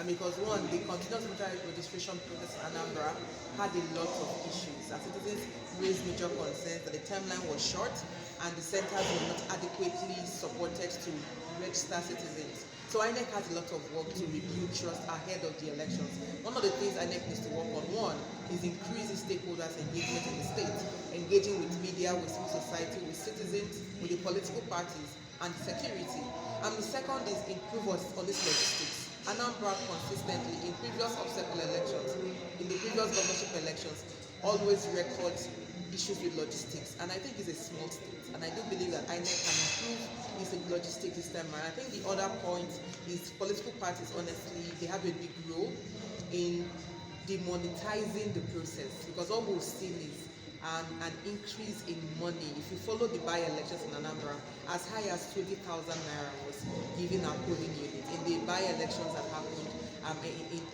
because one, the continuous voter registration process in Anambra had a lot of issues, and citizens raised major concerns that the timeline was short and the centers were not adequately supported to register citizens. So INEC has a lot of work to rebuild trust ahead of the elections. One of the things INEC needs to work on, one, is increasing stakeholders' engagement in the state, engaging with media, with civil society, with citizens, with the political parties, and security. And the second is improve on this logistics. Anambra consistently, in previous obstacle elections, in the previous governorship elections, always records issues with logistics, and I think it's a small state, and I do believe that INEC can improve its logistics this time. And I think the other point is political parties, honestly, they have a big role in demonetizing the process, because all we've seen is an increase in money. If you follow the by-elections in Anambra, as high as 20,000 naira was given a polling unit in the by-elections that happened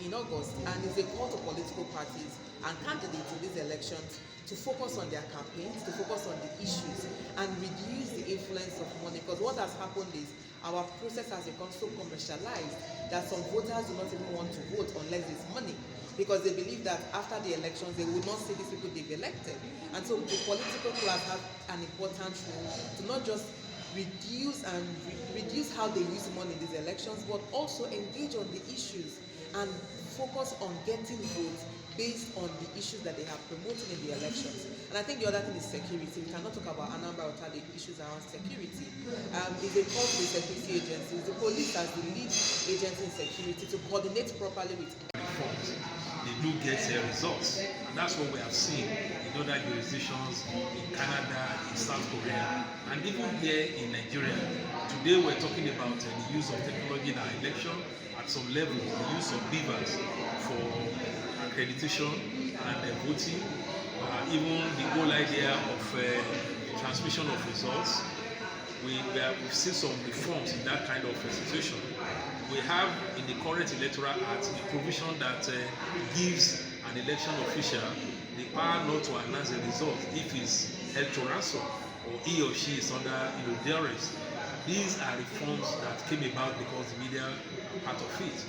in August. And it's a call to political parties and candidates in these elections to focus on their campaigns, to focus on the issues, and reduce the influence of money. Because what has happened is our process has become so commercialized that some voters do not even want to vote unless there's money, because they believe that after the elections they will not see these people they've elected. And so the political class have an important role to not just reduce how they use money in these elections, but also engage on the issues and focus on getting votes based on the issues that they have promoted in the elections. And I think the other thing is security. We cannot talk about Anambra without the issues around security. It's a call to the security agencies, the police as the lead agency in security, to coordinate properly with reforms. They do get results, and that's what we have seen in other jurisdictions, in Canada, in South Korea, and even here in Nigeria. Today we're talking about the use of technology in our election. At some levels, the use of beavers for accreditation and voting, even the whole idea of transmission of results. We've seen some reforms in that kind of situation. We have in the current Electoral Act a provision that gives an election official the power not to announce the result if he's held to ransom or he or she is under duress. These are reforms that came about because the media are part of it.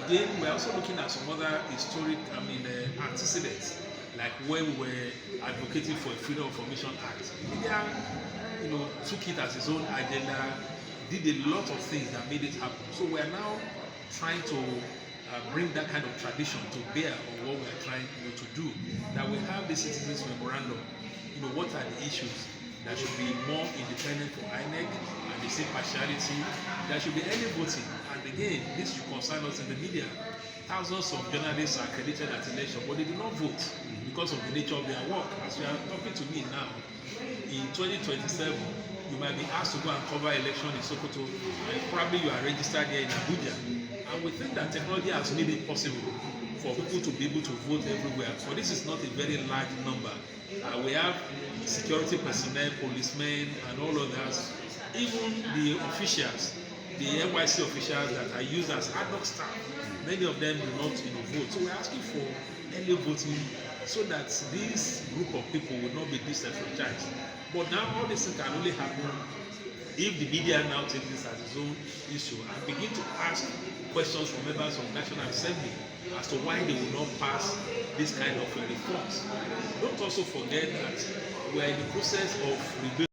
Again, we're also looking at some other historic antecedents, like when we were advocating for a Freedom of Information Act. The media took it as its own agenda, did a lot of things that made it happen. So we are now trying to bring that kind of tradition to bear on what we are trying to do. That we have the citizens memorandum. What are the issues that should be more independent for INEC, and they say partiality. There should be early voting. And again, this should concern us in the media. Thousands of journalists are accredited at election, but they do not vote because of the nature of their work. As you are talking to me now, in 2027, you might be asked to go and cover election in Sokoto, and probably you are registered here in Abuja. And we think that technology has made it possible for people to be able to vote everywhere. But this is not a very large number. We have security personnel, policemen, and all others. Even the officials, the NYC officials that are used as ad hoc staff, many of them do not vote. So we're asking for early voting so that this group of people will not be disenfranchised. But now all this can only happen if the media now take this as its own issue and begin to ask questions from members of the National Assembly as to why they will not pass this kind of reforms. Don't also forget that we are in the process of rebuilding